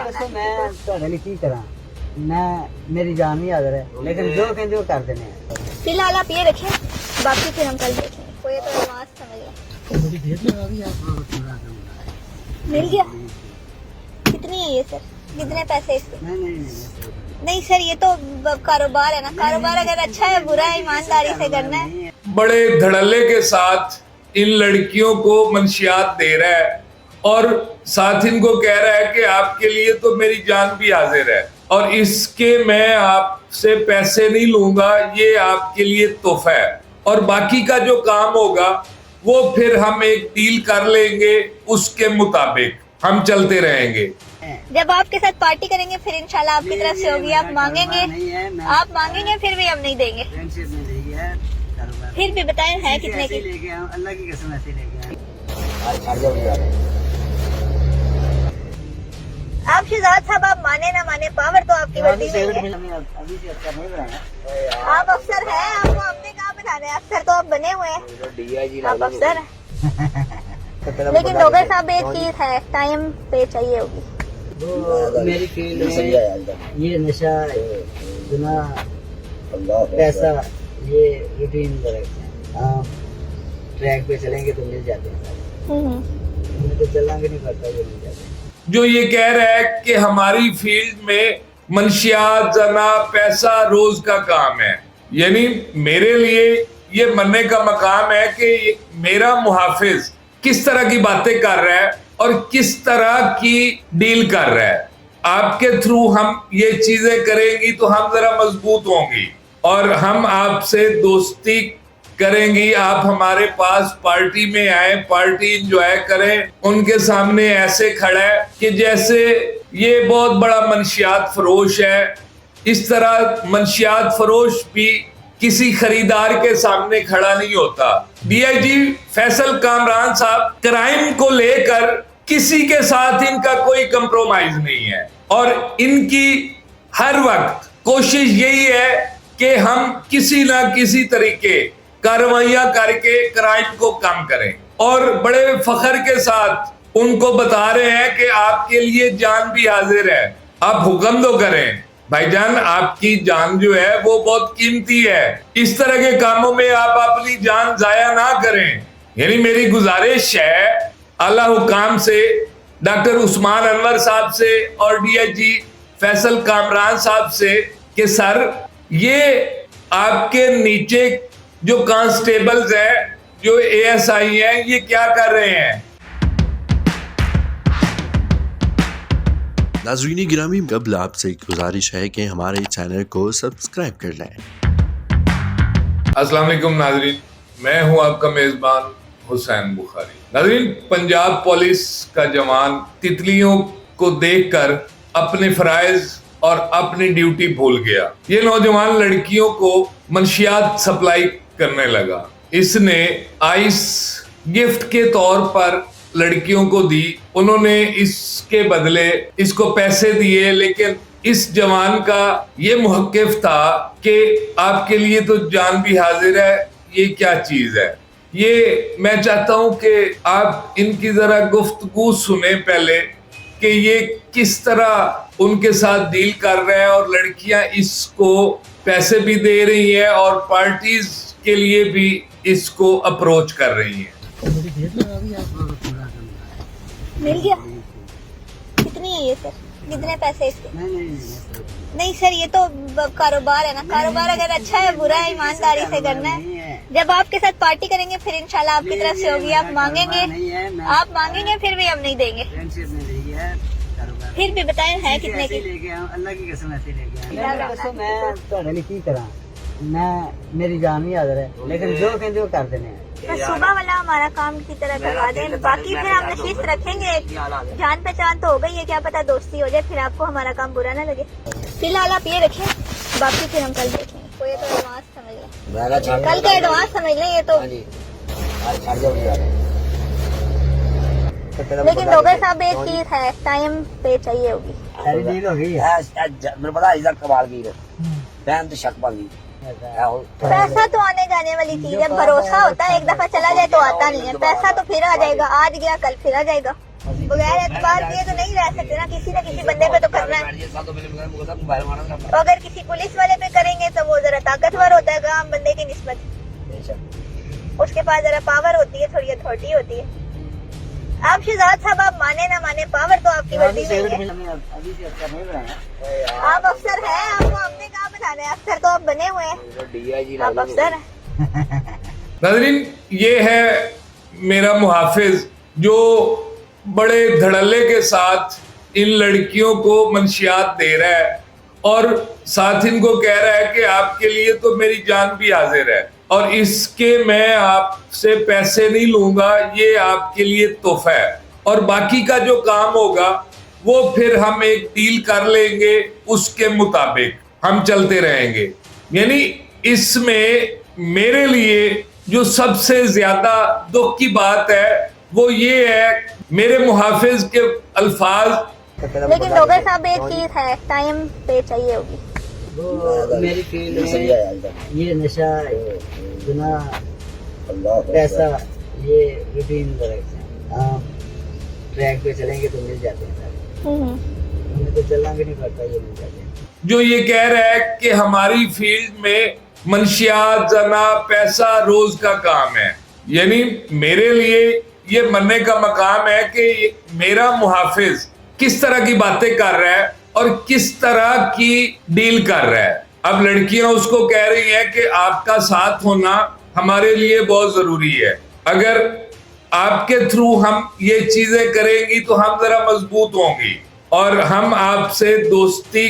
ਦੱਸੋ ਮੈਂ ਤੁਹਾਡੇ ਲਈ ਕੀ ਕਰਾਂ ਮੈਂ ਮੇਰੀ ਜਾन भी हाजिर है लेकिन जो कहते हो कर देने हैं फिलहाल आप ये रखें, बाकी फिर हम कल देखेंगे। कोई तो एडवांस समझ लें। मिल गया? कितनी है ये सर? कितने पैसे इसके? नहीं सर, ये तो कारोबार है ना, कारोबार अगर अच्छा है बुरा है ईमानदारी से करना है। बड़े धड़ल्ले के साथ इन लड़कियों को मंशियात दे रहा है और साथ इनको कह रहा है कि आपके लिए तो मेरी जान भी हाजिर है और इसके मैं आपसे पैसे नहीं लूंगा, ये आपके लिए तोहफा है और बाकी का जो काम होगा वो फिर हम एक डील कर लेंगे, उसके मुताबिक हम चलते रहेंगे। जब आपके साथ पार्टी करेंगे फिर इंशाल्लाह आपकी तरफ से होगी, आप मांगेंगे फिर भी हम नहीं देंगे। फिर भी बताएं है कितने की? अल्लाह की कसम ऐसे लेके आप शहजाद साहब, आप माने ना माने पावर तो आपकी वर्दी में ही है। अभी से अच्छा नहीं बनाया आप अफसर हैं, आपको हमने कहाँ बना रहे हैं, अफसर तो आप बने हुए हैं, आप अफसर हैं। लेकिन डोगर साहब एक चीज है, टाइम पे चाहिए होगी। वो मेरी फील्ड में ये नशा गुना पैसा ये रूटीन रखते हैं। हाँ, ट्रैक पे चलेंगे तो मिल जाते हैं, हमें तो चलना भी नहीं पड़ता, ये मिल जाते हैं। जो ये कह रहा है कि हमारी फील्ड में मंशियात जना पैसा रोज का काम है, यानी मेरे लिए ये मनने का मकाम है कि मेरा मुहाफिज किस तरह की बातें कर रहा है और किस तरह की डील कर रहा है। आपके थ्रू हम ये चीजें करेंगी तो हम जरा मजबूत होंगी और हम आपसे दोस्ती करेंगी। आप हमारे पास पार्टी में आए, पार्टी एंजॉय करें। उनके सामने ऐसे खड़ा है कि जैसे ये बहुत बड़ा मंशियात फरोश है। इस तरह मंशियात फरोश भी किसी खरीदार के सामने खड़ा नहीं होता। डीआईजी फैसल कामरान साहब, क्राइम को लेकर किसी के साथ इनका कोई कंप्रोमाइज नहीं है और इनकी हर वक्त कोशिश यही है कि हम किसी ना किसी तरीके कार्रवाइयां करके क्राइम को कम करें और बड़े फख्र के साथ उनको बता रहे हैं कि आपके लिए जान भी हाजिर है, आप हुक्म तो करें। भाईजान, आपकी जान जो है वो बहुत कीमती है, इस तरह के कामों में आप अपनी जान जाया ना करें। यानी मेरी गुजारिश है आला हुकाम से, डॉक्टर उस्मान अनवर साहब से और डीआईजी फैसल कामरान साहब से कि सर ये आपके नीचे जो कांस्टेबल्स हैं, जो एएसआई हैं, ये क्या कर रहे हैं। नाज़रीन गिरामी, कबल आपसे एक गुजारिश है कि हमारे चैनल को सब्सक्राइब कर लें। अस्सलाम वालेकुम नाज़रीन, मैं हूं आपका मेज़बान हुसैन बुखारी। नाज़रीन, पंजाब पुलिस का जवान तितलियों को देखकर अपने फराइज और अपनी ड्यूटी भूल गया। ये नौजवान लड़कियों को मंशियात सप्लाई करने लगा। इसने आइस गिफ्ट के तौर पर लड़कियों को दी, उन्होंने इसके बदले इसको पैसे दिए, लेकिन इस जवान का ये मुहक्किफ था कि आपके लिए तो जान भी हाजिर है, ये क्या चीज है। ये मैं चाहता हूं कि आप इनकी जरा गुफ्तगू सुने पहले कि ये किस तरह उनके साथ डील कर रहे हैं और लड़कियां इसको पैसे भी दे रही हैं और पार्टीज के लिए भी इसको अप्रोच कर रही हैं। मिल गया? कितनी है ये सर? कितने पैसे इसके? नहीं सर, ये तो कारोबार है ना, कारोबार अगर अच्छा है बुरा है ईमानदारी से करना है। जब आपके साथ पार्टी करेंगे फिर इंशाल्लाह आपकी तरफ से होगी, आप मांगेंगे फिर भी हम नहीं देंगे। फिर भी बताएं है कितने की? अल्लाह की कसम ऐसे लेके मैं ਤੁਹਾਡੇ ਲਈ ਕੀ ਕਰਾਂ मैं मेरी जान भी हाजिर है लेकिन जो कहते हो कर देने हैं। बस सुबह वाला हमारा काम की तरह करवा दें, बाकी फिर हम नशीस रखेंगे। जान पहचान तो हो गई है, क्या पता दोस्ती हो जाए, फिर आपको हमारा काम बुरा ना लगे। फिलहाल आप ये रखें, बाकी फिर हम कल देखेंगे। कोई तो एडवांस समझ लें, कल का एडवांस समझ लें ये तो। लेकिन डोगर साहब एक चीज है, टाइम पे चाहिए होगी। सारी डील हो गई है, मेरे पता है कमाल की बहन तो शक बन गई। पैसा तो आने जाने वाली चीज है, भरोसा होता है, एक दफा चला जाए तो आता नहीं है। पैसा तो फिर आ जाएगा, आज गया कल फिर आ जाएगा। बगैर एतबार किए तो नहीं रह सकते ना, किसी न किसी बंदे पे तो करना है। तो अगर किसी पुलिस वाले पे करेंगे तो वो जरा ताकतवर होता है आम बंदे की निस्बत, उसके पास जरा पावर होती है, थोड़ी अथॉरिटी होती है। आप शहजाद साहब, आप माने ना माने, पावर तो आपकी वर्दी में ही है। अभी से अफसर नहीं बनाया। आप अफसर हैं, आपको हमने कहाँ बनाना है, अफसर तो आप बने हुए हैं, आप अफसर हैं। नाज़रीन, ये है मेरा मुहाफिज जो बड़े धड़ल्ले के साथ इन लड़कियों को मंशियात दे रहा है और साथ इनको कह रहा है कि आपके लिए तो मेरी जान भी हाजिर है और इसके मैं आपसे पैसे नहीं लूंगा, ये आपके लिए तोहफा है और बाकी का जो काम होगा वो फिर हम एक डील कर लेंगे, उसके मुताबिक हम चलते रहेंगे। यानी इसमें मेरे लिए जो सबसे ज्यादा दुख की बात है वो ये है, मेरे मुहाफिज के अल्फाज। लेकिन डोगर साहब, एक चीज है, टाइम पे चाहिए होगी। वो मेरी फील्ड में ये नशा, बिना पैसा, ये रूटीन रखते हैं। ट्रैक पे चलेंगे तो मिल जाते हैं सारे, हमें तो चलना भी नहीं पड़ता, ये मिल जाते हैं। जो ये कह रहा है कि हमारी फील्ड में मंशियात, जना, पैसा रोज का काम है, यानी मेरे लिए ये मरने का मकाम है कि मेरा मुहाफिज किस तरह की बातें कर रहा है और किस तरह की डील कर रहा है। अब लड़कियां उसको कह रही हैं कि आपका साथ होना हमारे लिए बहुत जरूरी है, अगर आपके थ्रू हम ये चीजें करेंगी तो हम जरा मजबूत होंगी और हम आपसे दोस्ती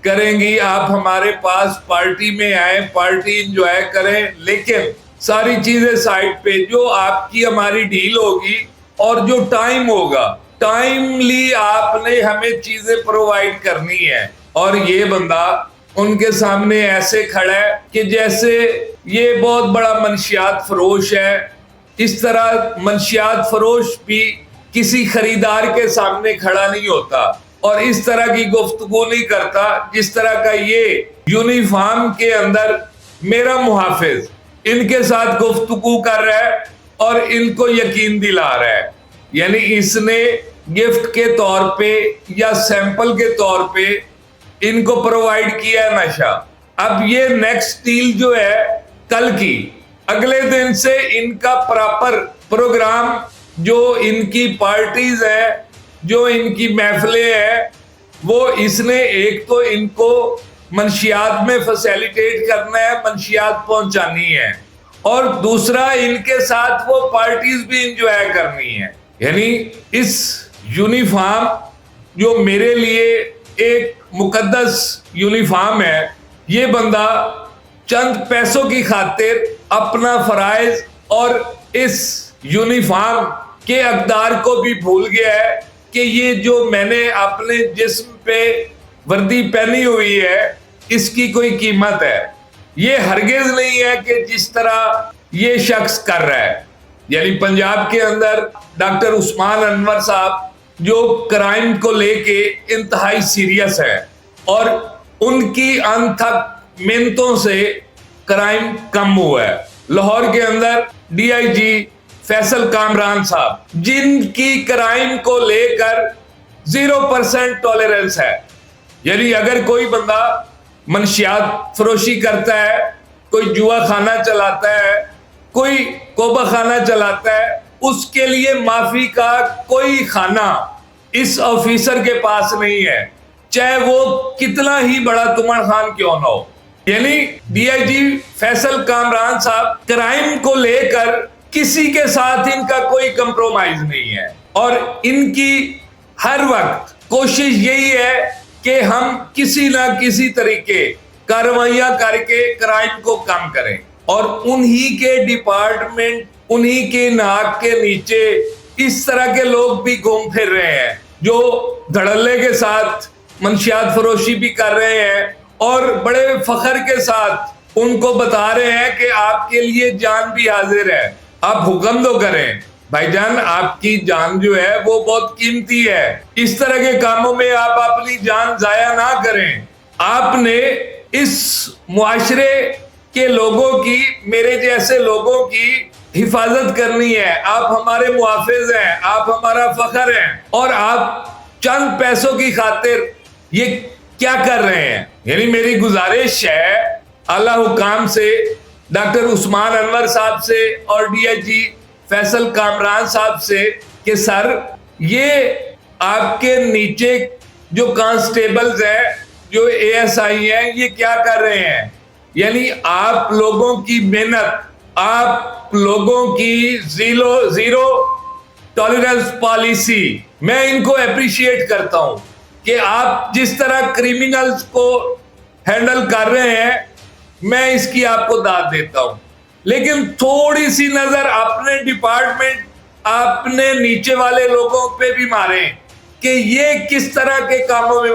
करेंगी, आप हमारे पास पार्टी में आए, पार्टी एंजॉय करें, लेकिन सारी चीजें साइड पे, जो आपकी हमारी डील होगी और जो टाइम होगा, टाइमली आपने हमें चीजें प्रोवाइड करनी है। और ये बंदा उनके सामने ऐसे खड़ा है कि जैसे ये बहुत बड़ा मंशियात फरोश है। इस तरह मंशियात फरोश भी किसी खरीदार के सामने खड़ा नहीं होता और इस तरह की गुफ्तगू नहीं करता जिस तरह का ये यूनिफॉर्म के अंदर मेरा मुहाफिज इनके साथ गुफ्तगू कर रहा है और इनको यकीन दिला रहा है। यानी इसने गिफ्ट के तौर पे या सैंपल के तौर पे इनको प्रोवाइड किया है नशा। अब ये नेक्स्ट डील जो है कल की, अगले दिन से इनका प्रॉपर प्रोग्राम, जो इनकी पार्टीज है, जो इनकी महफिलें हैं, वो इसने एक तो इनको मंशियात में फैसिलिटेट करना है, मंशियात पहुंचानी है, और दूसरा इनके साथ वो पार्टीज भी इंजॉय करनी है। यानी इस यूनिफॉर्म जो मेरे लिए एक मुकद्दस यूनिफॉर्म है, ये बंदा चंद पैसों की खातिर अपना फराइज और इस यूनिफॉर्म के अक़दार को भी भूल गया है कि ये जो मैंने अपने जिस्म पे वर्दी पहनी हुई है इसकी कोई कीमत है। ये हरगिज नहीं है कि जिस तरह ये शख्स कर रहा है। यानी पंजाब के अंदर डॉक्टर उस्मान अनवर साहब जो क्राइम को लेके इंतहाई सीरियस है और उनकी अनथक मिन्नतों से क्राइम कम हुआ है। लाहौर के अंदर डीआईजी फैसल कामरान साहब, जिनकी क्राइम को लेकर 0% टॉलरेंस है। यानी अगर कोई बंदा मंशियात फरोशी करता है, कोई जुआ खाना चलाता है, कोई कोबा खाना चलाता है, उसके लिए माफी का कोई खाना इस ऑफिसर के पास नहीं है, चाहे वो कितना ही बड़ा तुमर खान क्यों ना हो। यानी डीआईजी फैसल कामरान साहब क्राइम को लेकर किसी के साथ इनका कोई कंप्रोमाइज नहीं है और इनकी हर वक्त कोशिश यही है कि हम किसी ना किसी तरीके कार्रवाइयां करके क्राइम को कम करें। और उन्हीं के डिपार्टमेंट, उन्हीं के नाक के नीचे इस तरह के लोग भी घूम फिर रहे हैं जो धड़ल्ले के साथ मंशियात फरोशी भी कर रहे हैं और बड़े फख्र के साथ उनको बता रहे हैं कि आपके लिए जान भी हाजिर है, आप हुक्म दो करें। भाईजान, आपकी जान जो है वो बहुत कीमती है, इस तरह के कामों में आप अपनी जान जाया ना करें। आपने इस मुआशरे के लोगों की, मेरे जैसे लोगों की हिफाजत करनी है, आप हमारे मुहाफिज हैं, आप हमारा फख्र हैं, और आप चंद पैसों की खातिर ये क्या कर रहे हैं। यानी मेरी गुजारिश है आला हुकाम से, डॉक्टर उस्मान अनवर साहब से और डीआईजी फैसल कामरान साहब से कि सर ये आपके नीचे जो कांस्टेबल्स हैं, जो एएसआई हैं, ये क्या कर रहे हैं। यानी आप लोगों की मेहनत, आप लोगों की जीरो टॉलरेंस पॉलिसी, मैं इनको अप्रिशिएट करता हूं कि आप जिस तरह क्रिमिनल्स को हैंडल कर रहे हैं, मैं इसकी आपको दाद देता हूं। लेकिन थोड़ी सी नजर अपने डिपार्टमेंट, अपने नीचे वाले लोगों पे भी मारें कि ये किस तरह के कामों में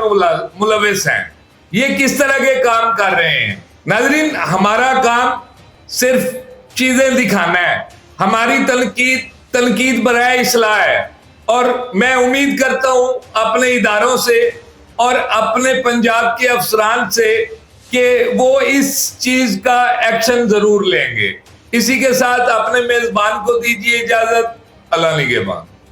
मुलविस हैं, ये किस तरह के काम कर रहे हैं। नाज़रीन, हमारा काम सिर्फ चीजें दिखाना है, हमारी तनकीद बराए इस्लाह है, और मैं उम्मीद करता हूं अपने इदारों से और अपने पंजाब के अफसरान से कि वो इस चीज का एक्शन जरूर लेंगे। इसी के साथ अपने मेजबान को दीजिए इजाजत। अल्लाह निगहबान।